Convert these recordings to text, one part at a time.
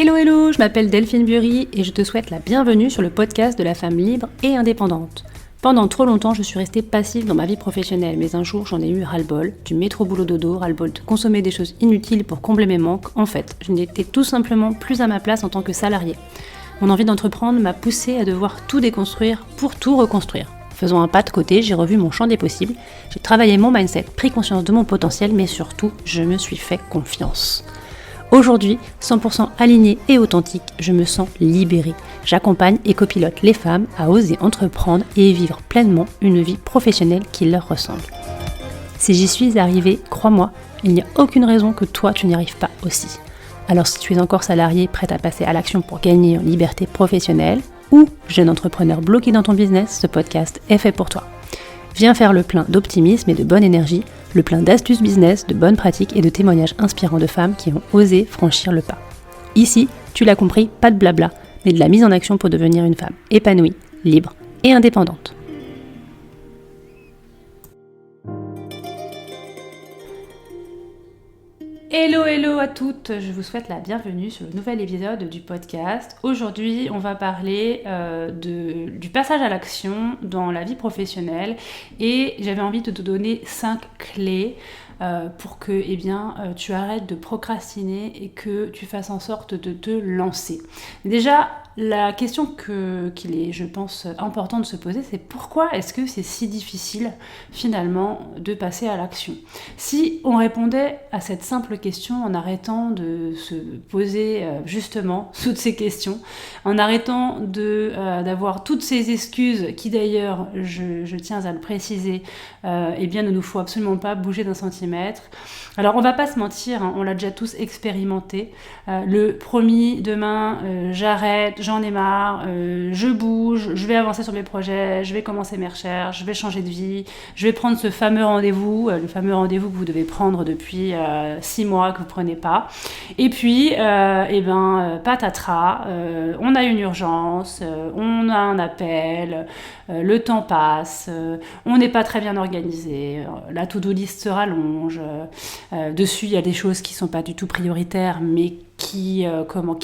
Hello hello, je m'appelle Delphine Bury et je te souhaite la bienvenue sur le podcast de la femme libre et indépendante. Pendant trop longtemps, je suis restée passive dans ma vie professionnelle, mais un jour j'en ai eu ras-le-bol, du métro boulot dodo, ras-le-bol de consommer des choses inutiles pour combler mes manques. En fait, je n'étais tout simplement plus à ma place en tant que salariée. Mon envie d'entreprendre m'a poussée à devoir tout déconstruire pour tout reconstruire. Faisant un pas de côté, j'ai revu mon champ des possibles, j'ai travaillé mon mindset, pris conscience de mon potentiel, mais surtout, je me suis fait confiance. Aujourd'hui, 100% alignée et authentique, je me sens libérée. J'accompagne et copilote les femmes à oser entreprendre et vivre pleinement une vie professionnelle qui leur ressemble. Si j'y suis arrivée, crois-moi, il n'y a aucune raison que toi tu n'y arrives pas aussi. Alors si tu es encore salarié prête à passer à l'action pour gagner en liberté professionnelle, ou jeune entrepreneur bloqué dans ton business, ce podcast est fait pour toi. Viens faire le plein d'optimisme et de bonne énergie, le plein d'astuces business, de bonnes pratiques et de témoignages inspirants de femmes qui ont osé franchir le pas. Ici, tu l'as compris, pas de blabla, mais de la mise en action pour devenir une femme épanouie, libre et indépendante. Hello hello à toutes, je vous souhaite la bienvenue sur le nouvel épisode du podcast. Aujourd'hui, on va parler du passage à l'action dans la vie professionnelle et j'avais envie de te donner 5 clés pour que tu arrêtes de procrastiner et que tu fasses en sorte de te lancer. Déjà, la question qu'il est, je pense, important de se poser, c'est pourquoi est-ce que c'est si difficile, finalement, de passer à l'action ? Si on répondait à cette simple question en arrêtant de se poser, justement, toutes ces questions, en arrêtant d'avoir toutes ces excuses qui, d'ailleurs, je tiens à le préciser, ne nous faut absolument pas bouger d'un centimètre. Alors, on va pas se mentir, on l'a déjà tous expérimenté. Le promis, demain, j'arrête, j'en ai marre, je bouge, je vais avancer sur mes projets, je vais commencer mes recherches, je vais changer de vie, je vais prendre ce fameux rendez-vous, le fameux rendez-vous que vous devez prendre depuis 6 mois que vous ne prenez pas. Et puis, patatras, on a une urgence, on a un appel, le temps passe, on n'est pas très bien organisé, la to-do list se rallonge, dessus il y a des choses qui ne sont pas du tout prioritaires, mais qui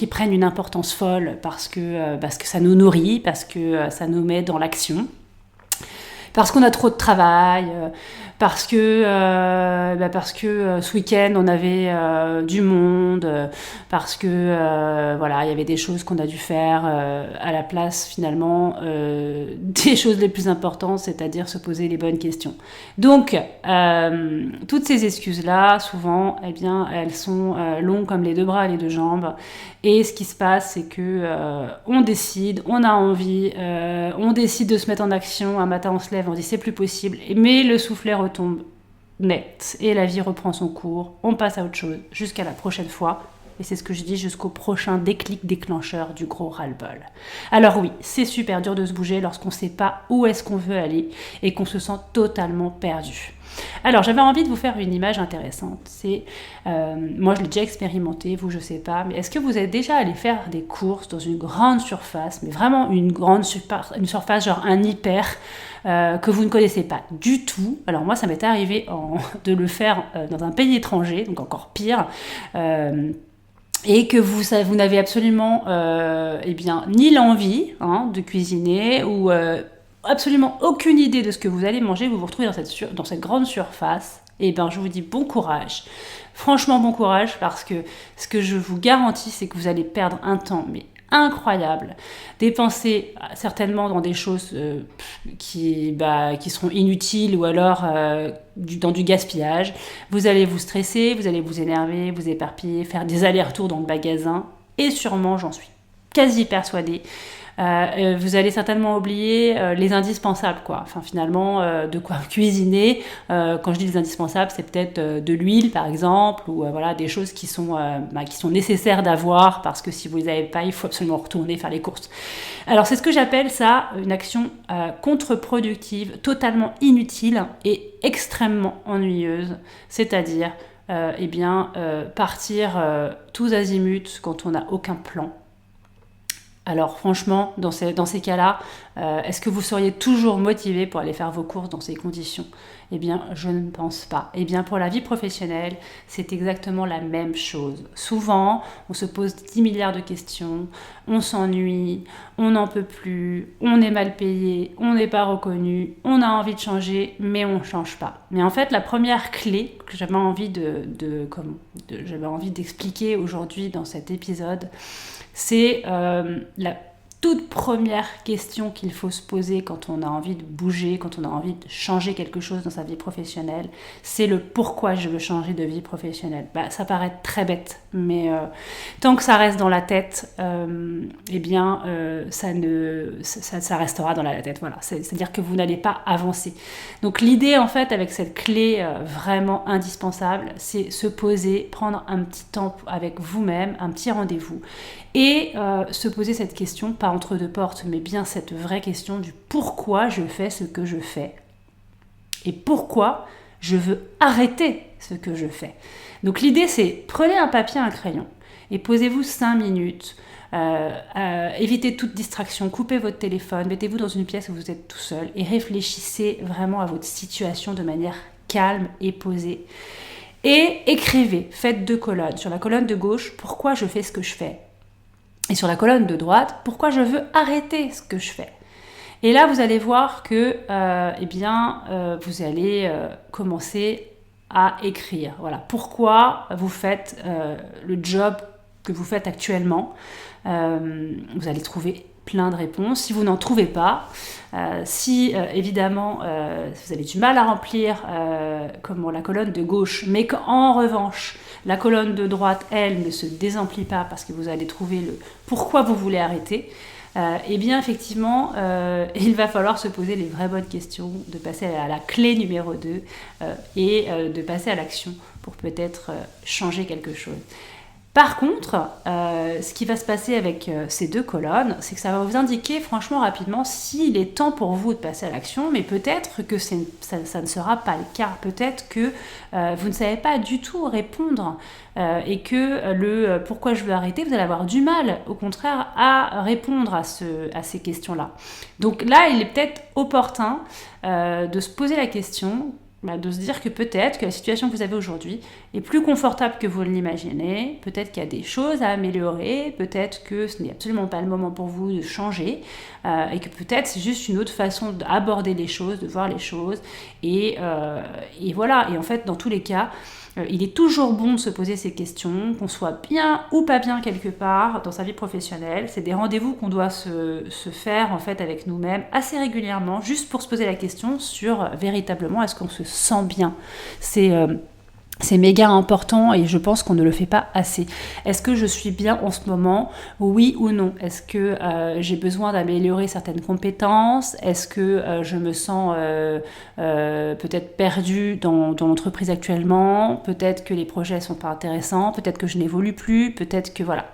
prennent une importance folle parce que ça nous nourrit, parce que ça nous met dans l'action, parce qu'on a trop de travail, parce que ce week-end on avait du monde, parce que il y avait des choses qu'on a dû faire à la place finalement des choses les plus importantes, c'est-à-dire se poser les bonnes questions. Donc toutes ces excuses-là, souvent, elles sont longues comme les 2 bras et les 2 jambes. Et ce qui se passe, c'est que on décide, on a envie, on décide de se mettre en action. Un matin, on se lève, on dit c'est plus possible, mais le soufflet retombe net et la vie reprend son cours. On passe à autre chose jusqu'à la prochaine fois. Et c'est ce que je dis, jusqu'au prochain déclic déclencheur du gros ras-le-bol. Alors oui, c'est super dur de se bouger lorsqu'on ne sait pas où est-ce qu'on veut aller et qu'on se sent totalement perdu. Alors j'avais envie de vous faire une image intéressante. C'est, moi je l'ai déjà expérimenté, vous je sais pas, mais est-ce que vous êtes déjà allé faire des courses dans une grande surface, mais vraiment une surface genre un hyper, que vous ne connaissez pas du tout. Alors moi ça m'est arrivé de le faire dans un pays étranger, donc encore pire. Et que vous n'avez absolument ni l'envie de cuisiner ou absolument aucune idée de ce que vous allez manger, vous vous retrouvez dans cette grande surface, je vous dis bon courage. Franchement bon courage, parce que ce que je vous garantis, c'est que vous allez perdre un temps mais incroyable, dépenser certainement dans des choses qui seront inutiles ou alors dans du gaspillage. Vous allez vous stresser, vous allez vous énerver, vous éparpiller, faire des allers-retours dans le magasin et sûrement, j'en suis quasi persuadée, vous allez certainement oublier les indispensables, quoi. Enfin, finalement, de quoi cuisiner. Quand je dis les indispensables, c'est peut-être de l'huile, par exemple, ou des choses qui sont nécessaires d'avoir, parce que si vous les avez pas, il faut absolument retourner faire les courses. Alors, c'est ce que j'appelle ça une action contre-productive, totalement inutile et extrêmement ennuyeuse. C'est-à-dire, partir tous azimuts quand on n'a aucun plan. Alors franchement, dans ces cas-là, est-ce que vous seriez toujours motivé pour aller faire vos courses dans ces conditions ? Eh bien, je ne pense pas. Eh bien, pour la vie professionnelle, c'est exactement la même chose. Souvent, on se pose 10 milliards de questions, on s'ennuie, on n'en peut plus, on est mal payé, on n'est pas reconnu, on a envie de changer, mais on ne change pas. Mais en fait, la première clé que j'avais envie j'avais envie d'expliquer aujourd'hui dans cet épisode, c'est la toute première question qu'il faut se poser quand on a envie de bouger, quand on a envie de changer quelque chose dans sa vie professionnelle, c'est le pourquoi je veux changer de vie professionnelle. Ça paraît très bête, mais tant que ça reste dans la tête, ça restera dans la tête. Voilà. C'est-à-dire que vous n'allez pas avancer. Donc l'idée, en fait, avec cette clé vraiment indispensable, c'est se poser, prendre un petit temps avec vous-même, un petit rendez-vous, et se poser cette question, pas entre deux portes, mais bien cette vraie question du pourquoi je fais ce que je fais et pourquoi je veux arrêter ce que je fais. Donc l'idée, c'est prenez un papier, un crayon et posez-vous 5 minutes, évitez toute distraction, coupez votre téléphone, mettez-vous dans une pièce où vous êtes tout seul et réfléchissez vraiment à votre situation de manière calme et posée. Et écrivez, faites 2 colonnes. Sur la colonne de gauche, pourquoi je fais ce que je fais ? Et sur la colonne de droite, pourquoi je veux arrêter ce que je fais ? Et là, vous allez voir que vous allez commencer à écrire. Voilà, pourquoi vous faites le job que vous faites actuellement. Vous allez trouver plein de réponses. Si vous n'en trouvez pas, évidemment vous avez du mal à remplir la colonne de gauche, mais qu'en revanche la colonne de droite, elle, ne se désemplit pas parce que vous allez trouver le pourquoi vous voulez arrêter, eh bien effectivement il va falloir se poser les vraies bonnes questions, de passer à la clé numéro 2 et de passer à l'action pour peut-être changer quelque chose. Par contre, ce qui va se passer avec ces 2 colonnes, c'est que ça va vous indiquer franchement rapidement s'il est temps pour vous de passer à l'action, mais peut-être que ça ne sera pas le cas. Peut-être que vous ne savez pas du tout répondre et que le pourquoi je veux arrêter, vous allez avoir du mal, au contraire, à répondre à ces questions-là. Donc là, il est peut-être opportun de se poser la question, de se dire que peut-être que la situation que vous avez aujourd'hui est plus confortable que vous ne l'imaginez, peut-être qu'il y a des choses à améliorer, peut-être que ce n'est absolument pas le moment pour vous de changer, et que peut-être c'est juste une autre façon d'aborder les choses, de voir les choses, et voilà. Et en fait, dans tous les cas, il est toujours bon de se poser ces questions, qu'on soit bien ou pas bien quelque part dans sa vie professionnelle. C'est des rendez-vous qu'on doit se faire en fait avec nous-mêmes assez régulièrement, juste pour se poser la question sur véritablement est-ce qu'on se sent bien. C'est méga important et je pense qu'on ne le fait pas assez. Est-ce que je suis bien en ce moment ? Oui ou non ? Est-ce que j'ai besoin d'améliorer certaines compétences ? Est-ce que je me sens peut-être perdue dans l'entreprise actuellement ? Peut-être que les projets sont pas intéressants ? Peut-être que je n'évolue plus ? Peut-être que voilà.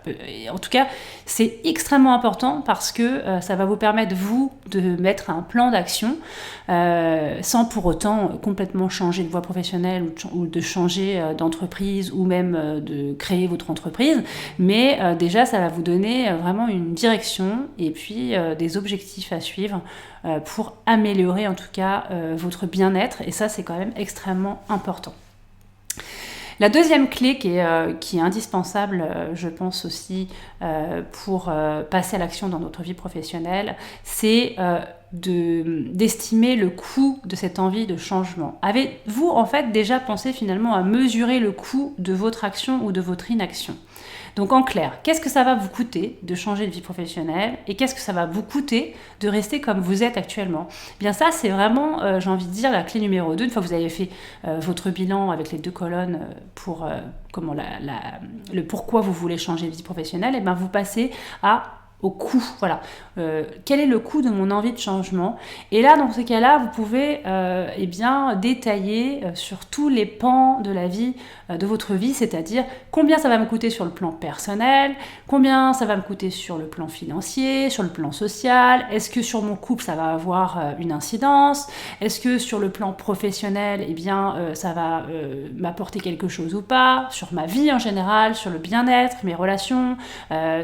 En tout cas, c'est extrêmement important parce que ça va vous permettre, vous, de mettre un plan d'action sans pour autant complètement changer de voie professionnelle ou de changer d'entreprise ou même de créer votre entreprise, mais déjà ça va vous donner vraiment une direction et puis des objectifs à suivre pour améliorer en tout cas votre bien-être, et ça c'est quand même extrêmement important. La deuxième clé qui est indispensable, je pense aussi, pour passer à l'action dans notre vie professionnelle, c'est d'estimer le coût de cette envie de changement. Avez-vous en fait déjà pensé finalement à mesurer le coût de votre action ou de votre inaction ? Donc en clair, qu'est-ce que ça va vous coûter de changer de vie professionnelle et qu'est-ce que ça va vous coûter de rester comme vous êtes actuellement ? Bien ça, c'est vraiment, j'ai envie de dire, la clé numéro 2. Une fois que vous avez fait votre bilan avec les 2 colonnes pour le pourquoi vous voulez changer de vie professionnelle, et bien vous passez au coût. Voilà. Quel est le coût de mon envie de changement ? Et là, dans ces cas-là, vous pouvez détailler sur tous les pans de la vie, de votre vie, c'est-à-dire combien ça va me coûter sur le plan personnel, combien ça va me coûter sur le plan financier, sur le plan social, est-ce que sur mon couple ça va avoir une incidence, est-ce que sur le plan professionnel, ça va m'apporter quelque chose ou pas, sur ma vie en général, sur le bien-être, mes relations,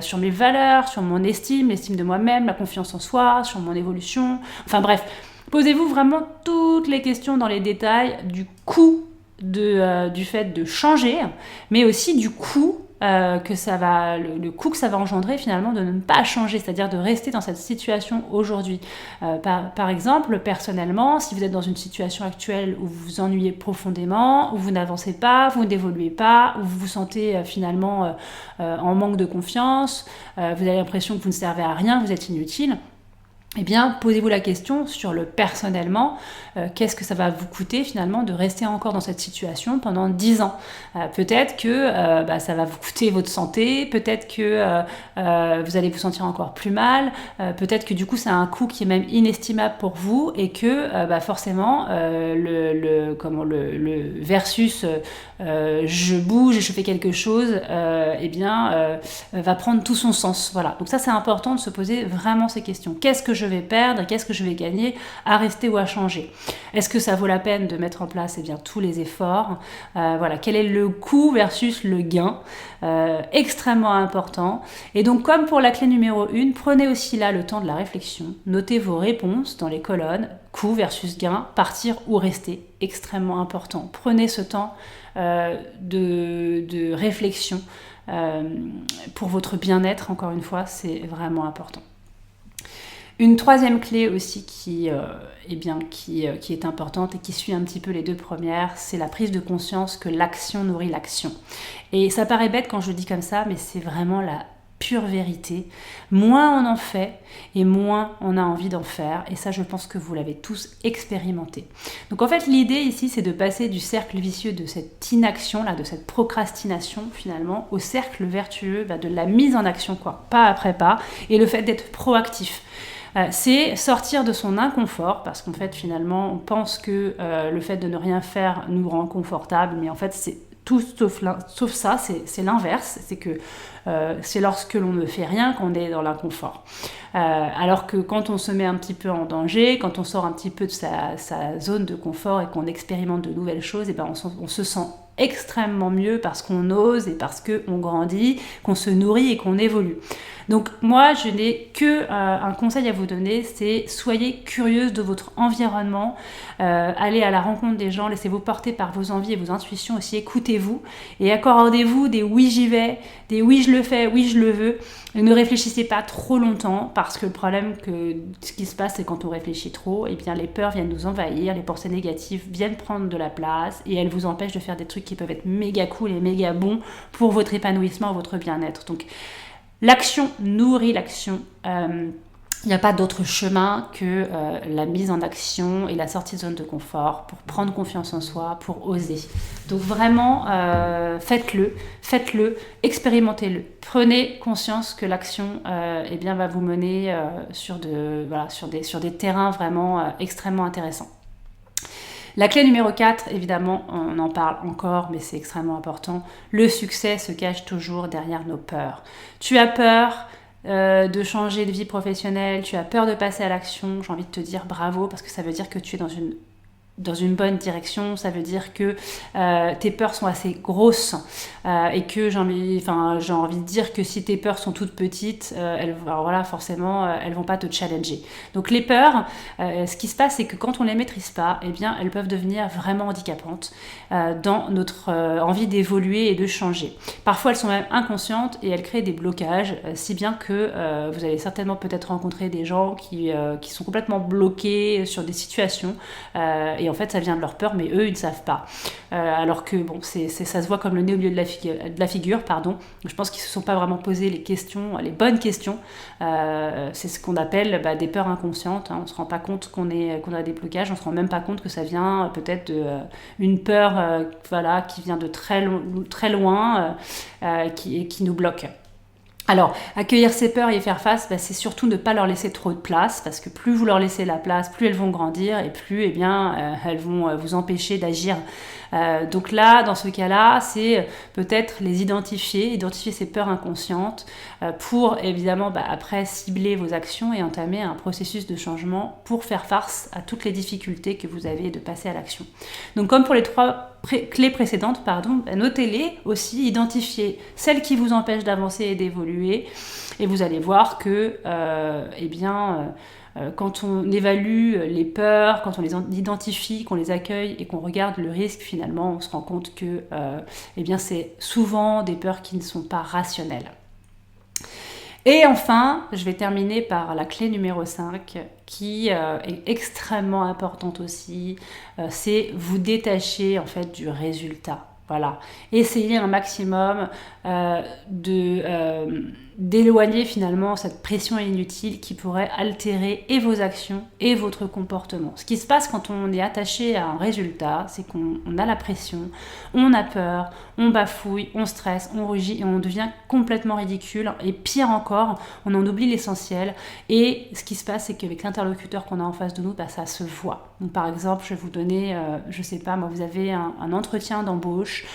sur mes valeurs, sur mon l'estime de moi-même, la confiance en soi, sur mon évolution, enfin bref, Posez-vous vraiment toutes les questions dans les détails du coût du fait de changer, mais aussi du coût que ça va, le coût que ça va engendrer finalement de ne pas changer, c'est-à-dire de rester dans cette situation aujourd'hui. Par exemple, personnellement, si vous êtes dans une situation actuelle où vous vous ennuyez profondément, où vous n'avancez pas, vous n'évoluez pas, où vous vous sentez finalement en manque de confiance, vous avez l'impression que vous ne servez à rien, vous êtes inutile, eh bien, posez-vous la question sur le personnellement, qu'est-ce que ça va vous coûter finalement de rester encore dans cette situation pendant 10 ans. Peut-être que ça va vous coûter votre santé, peut-être que vous allez vous sentir encore plus mal, peut-être que du coup c'est un coût qui est même inestimable pour vous et que forcément le versus je bouge et je fais quelque chose, va prendre tout son sens. Voilà. Donc ça c'est important de se poser vraiment ces questions. Qu'est-ce que je vais perdre, qu'est-ce que je vais gagner à rester ou à changer? Est-ce que ça vaut la peine de mettre en place tous les efforts? Quel est le coût versus le gain? Extrêmement important. Et donc comme pour la clé numéro 1, prenez aussi là le temps de la réflexion, notez vos réponses dans les colonnes, coût versus gain, partir ou rester, extrêmement important. Prenez ce temps de réflexion pour votre bien-être, encore une fois, c'est vraiment important. Une troisième clé aussi qui est importante et qui suit un petit peu les deux premières, c'est la prise de conscience que l'action nourrit l'action. Et ça paraît bête quand je le dis comme ça, mais c'est vraiment la pure vérité. Moins on en fait et moins on a envie d'en faire. Et ça, je pense que vous l'avez tous expérimenté. Donc en fait, l'idée ici, c'est de passer du cercle vicieux de cette inaction, là, de cette procrastination finalement, au cercle vertueux de la mise en action, pas après pas, et le fait d'être proactif. C'est sortir de son inconfort, parce qu'en fait finalement on pense que le fait de ne rien faire nous rend confortable, mais en fait c'est tout sauf ça, c'est l'inverse, c'est que c'est lorsque l'on ne fait rien qu'on est dans l'inconfort. Alors que quand on se met un petit peu en danger, quand on sort un petit peu de sa zone de confort et qu'on expérimente de nouvelles choses, on se sent extrêmement mieux parce qu'on ose et parce qu'on grandit, qu'on se nourrit et qu'on évolue. Donc moi, je n'ai que un conseil à vous donner, c'est soyez curieuse de votre environnement, allez à la rencontre des gens, laissez-vous porter par vos envies et vos intuitions aussi, écoutez-vous et accordez-vous des oui j'y vais, des oui je le fais, oui je le veux. Et ne réfléchissez pas trop longtemps parce que le problème ce qui se passe c'est quand on réfléchit trop, eh bien les peurs viennent nous envahir, les pensées négatives viennent prendre de la place et elles vous empêchent de faire des trucs qui peuvent être méga cool et méga bons pour votre épanouissement, votre bien-être. Donc l'action nourrit l'action. Il n'y a pas d'autre chemin que la mise en action et la sortie de zone de confort pour prendre confiance en soi, pour oser. Donc vraiment, faites-le, expérimentez-le. Prenez conscience que l'action va vous mener sur des terrains vraiment extrêmement intéressants. La clé numéro 4, évidemment, on en parle encore, mais c'est extrêmement important. Le succès se cache toujours derrière nos peurs. Tu as peur de changer de vie professionnelle, tu as peur de passer à l'action, j'ai envie de te dire bravo parce que ça veut dire que tu es dans une bonne direction, ça veut dire que tes peurs sont assez grosses et que j'ai envie de dire que si tes peurs sont toutes petites, forcément, elles vont pas te challenger. Donc les peurs, ce qui se passe, c'est que quand on les maîtrise pas, eh bien, elles peuvent devenir vraiment handicapantes dans notre envie d'évoluer et de changer. Parfois, elles sont même inconscientes et elles créent des blocages, si bien que vous allez certainement peut-être rencontrer des gens qui sont complètement bloqués sur des situations et en fait ça vient de leur peur mais eux ils ne savent pas alors que ça se voit comme le nez au milieu de la figure. Je pense qu'ils ne se sont pas vraiment posé les bonnes questions. C'est ce qu'on appelle des peurs inconscientes, on ne se rend pas compte qu'on a des blocages, on ne se rend même pas compte que ça vient peut-être d'une peur qui vient de très loin qui nous bloque. Alors, accueillir ces peurs et y faire face, c'est surtout ne pas leur laisser trop de place, parce que plus vous leur laissez la place, plus elles vont grandir et plus elles vont vous empêcher d'agir. Donc là, dans ce cas-là, c'est peut-être les identifier ces peurs inconscientes pour évidemment après cibler vos actions et entamer un processus de changement pour faire face à toutes les difficultés que vous avez de passer à l'action. Donc comme pour les 3 clés précédentes, notez-les aussi, identifiez celles qui vous empêchent d'avancer et d'évoluer et vous allez voir que quand on évalue les peurs, quand on les identifie, qu'on les accueille et qu'on regarde le risque, finalement, on se rend compte que eh bien, c'est souvent des peurs qui ne sont pas rationnelles. Et enfin, je vais terminer par la clé numéro 5, qui est extrêmement importante aussi, c'est vous détacher en fait du résultat. Voilà, essayez un maximum d'éloigner finalement cette pression inutile qui pourrait altérer et vos actions et votre comportement. Ce qui se passe quand on est attaché à un résultat, c'est qu'on a la pression, on a peur, on bafouille, on stresse, on rugit et on devient complètement ridicule. Et pire encore, on en oublie l'essentiel. Et ce qui se passe, c'est qu'avec l'interlocuteur qu'on a en face de nous, ça se voit. Donc par exemple, je vais vous donner, je sais pas, moi vous avez un entretien d'embauche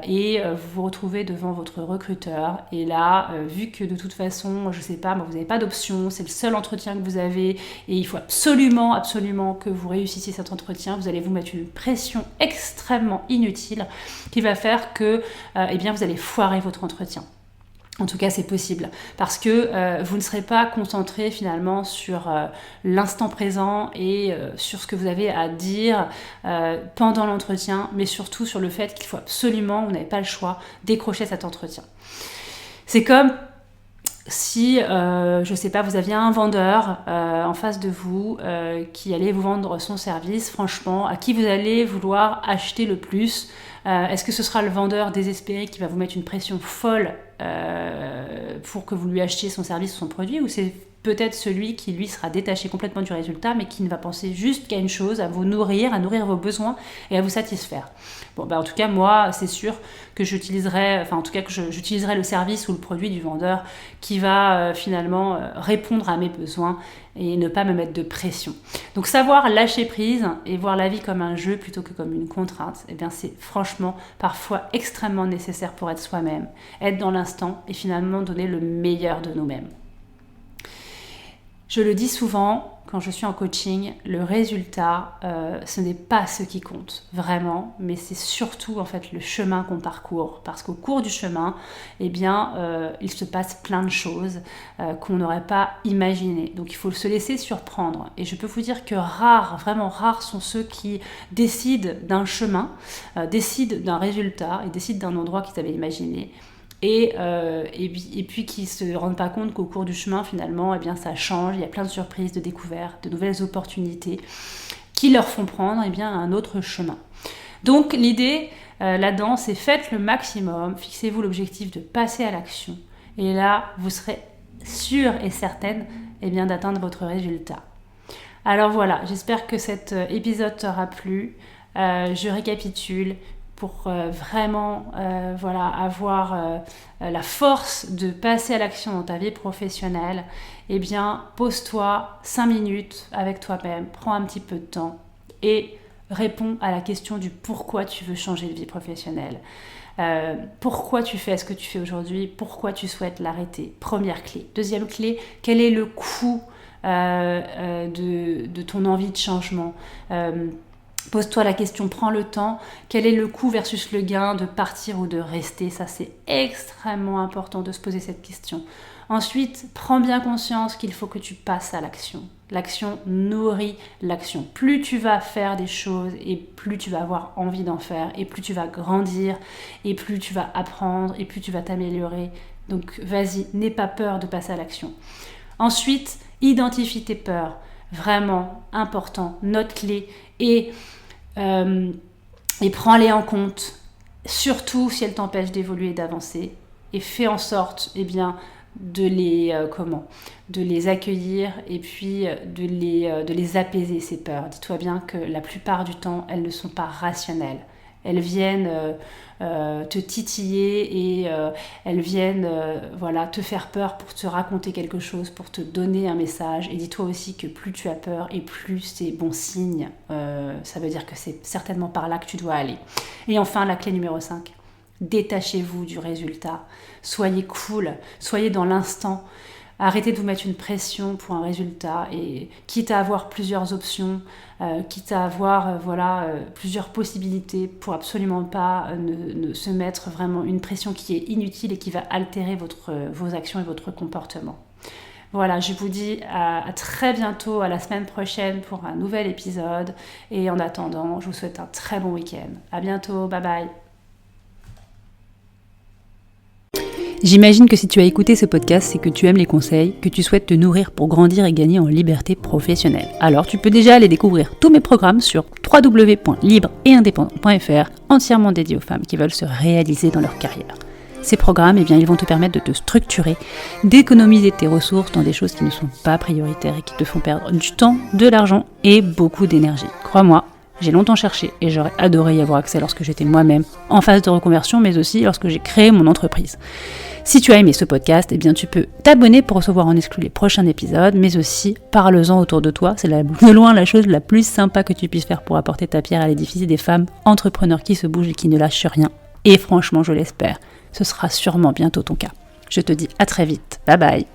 et vous vous retrouvez devant votre recruteur. Et là, vu que de toute façon, je sais pas, vous n'avez pas d'option, c'est le seul entretien que vous avez et il faut absolument que vous réussissiez cet entretien, vous allez vous mettre une pression extrêmement inutile qui va faire que eh bien, vous allez foirer votre entretien. En tout cas, c'est possible parce que vous ne serez pas concentré finalement sur l'instant présent et sur ce que vous avez à dire pendant l'entretien, mais surtout sur le fait qu'il faut absolument, vous n'avez pas le choix, décrocher cet entretien. C'est comme si, je sais pas, vous aviez un vendeur en face de vous qui allait vous vendre son service, franchement, à qui vous allez vouloir acheter le plus. Est-ce que ce sera le vendeur désespéré qui va vous mettre une pression folle pour que vous lui achetiez son service ou son produit, ou c'est peut-être celui qui lui sera détaché complètement du résultat mais qui ne va penser juste qu'à une chose, à vous nourrir, à nourrir vos besoins et à vous satisfaire. Bon, en tout cas, moi, c'est sûr que j'utiliserai le service ou le produit du vendeur qui va finalement répondre à mes besoins et ne pas me mettre de pression. Donc savoir lâcher prise et voir la vie comme un jeu plutôt que comme une contrainte, eh bien c'est franchement parfois extrêmement nécessaire pour être soi-même, être dans l'instant et finalement donner le meilleur de nous-mêmes. Je le dis souvent quand je suis en coaching, le résultat, ce n'est pas ce qui compte vraiment, mais c'est surtout en fait le chemin qu'on parcourt. Parce qu'au cours du chemin, eh bien, il se passe plein de choses qu'on n'aurait pas imaginées. Donc il faut se laisser surprendre. Et je peux vous dire que vraiment rares sont ceux qui décident d'un chemin, décident d'un résultat et décident d'un endroit qu'ils avaient imaginé. Et puis qui ne se rendent pas compte qu'au cours du chemin, finalement, eh bien, ça change, il y a plein de surprises, de découvertes, de nouvelles opportunités qui leur font prendre eh bien, un autre chemin. Donc l'idée là-dedans, c'est faites le maximum, fixez-vous l'objectif de passer à l'action. Et là, vous serez sûre et certaine eh bien, d'atteindre votre résultat. Alors voilà, j'espère que cet épisode t'aura plu. Je récapitule. Pour vraiment avoir la force de passer à l'action dans ta vie professionnelle, eh bien, pose-toi 5 minutes avec toi-même, prends un petit peu de temps et réponds à la question du pourquoi tu veux changer de vie professionnelle. Pourquoi tu fais ce que tu fais aujourd'hui, pourquoi tu souhaites l'arrêter. Première clé. Deuxième clé, quel est le coût de ton envie de changement. Pose-toi la question, prends le temps, quel est le coût versus le gain de partir ou de rester? Ça, c'est extrêmement important de se poser cette question. Ensuite, prends bien conscience qu'il faut que tu passes à l'action. L'action nourrit l'action. Plus tu vas faire des choses et plus tu vas avoir envie d'en faire et plus tu vas grandir et plus tu vas apprendre et plus tu vas t'améliorer. Donc, vas-y, n'aie pas peur de passer à l'action. Ensuite, identifie tes peurs. Vraiment important, note-les et prends-les en compte, surtout si elles t'empêchent d'évoluer et d'avancer, et fais en sorte eh bien, de les accueillir et puis de les apaiser, ces peurs. Dis-toi bien que la plupart du temps, elles ne sont pas rationnelles. Elles viennent te titiller et elles viennent te faire peur pour te raconter quelque chose, pour te donner un message. Et dis-toi aussi que plus tu as peur et plus c'est bon signe. Ça veut dire que c'est certainement par là que tu dois aller. Et enfin, la clé numéro 5. Détachez-vous du résultat. Soyez cool, soyez dans l'instant. Arrêtez de vous mettre une pression pour un résultat et quitte à avoir plusieurs options, quitte à avoir plusieurs possibilités pour absolument pas ne se mettre vraiment une pression qui est inutile et qui va altérer vos actions et votre comportement. Voilà, je vous dis à très bientôt, à la semaine prochaine pour un nouvel épisode. Et en attendant, je vous souhaite un très bon week-end. À bientôt, bye bye. J'imagine que si tu as écouté ce podcast, c'est que tu aimes les conseils, que tu souhaites te nourrir pour grandir et gagner en liberté professionnelle. Alors tu peux déjà aller découvrir tous mes programmes sur www.libre-et-indépendant.fr, entièrement dédiés aux femmes qui veulent se réaliser dans leur carrière. Ces programmes, ils vont te permettre de te structurer, d'économiser tes ressources dans des choses qui ne sont pas prioritaires et qui te font perdre du temps, de l'argent et beaucoup d'énergie. Crois-moi, j'ai longtemps cherché et j'aurais adoré y avoir accès lorsque j'étais moi-même en phase de reconversion, mais aussi lorsque j'ai créé mon entreprise. Si tu as aimé ce podcast, tu peux t'abonner pour recevoir en exclu les prochains épisodes, mais aussi parle-en autour de toi. C'est de loin la chose la plus sympa que tu puisses faire pour apporter ta pierre à l'édifice des femmes entrepreneurs qui se bougent et qui ne lâchent rien. Et franchement, je l'espère, ce sera sûrement bientôt ton cas. Je te dis à très vite. Bye bye.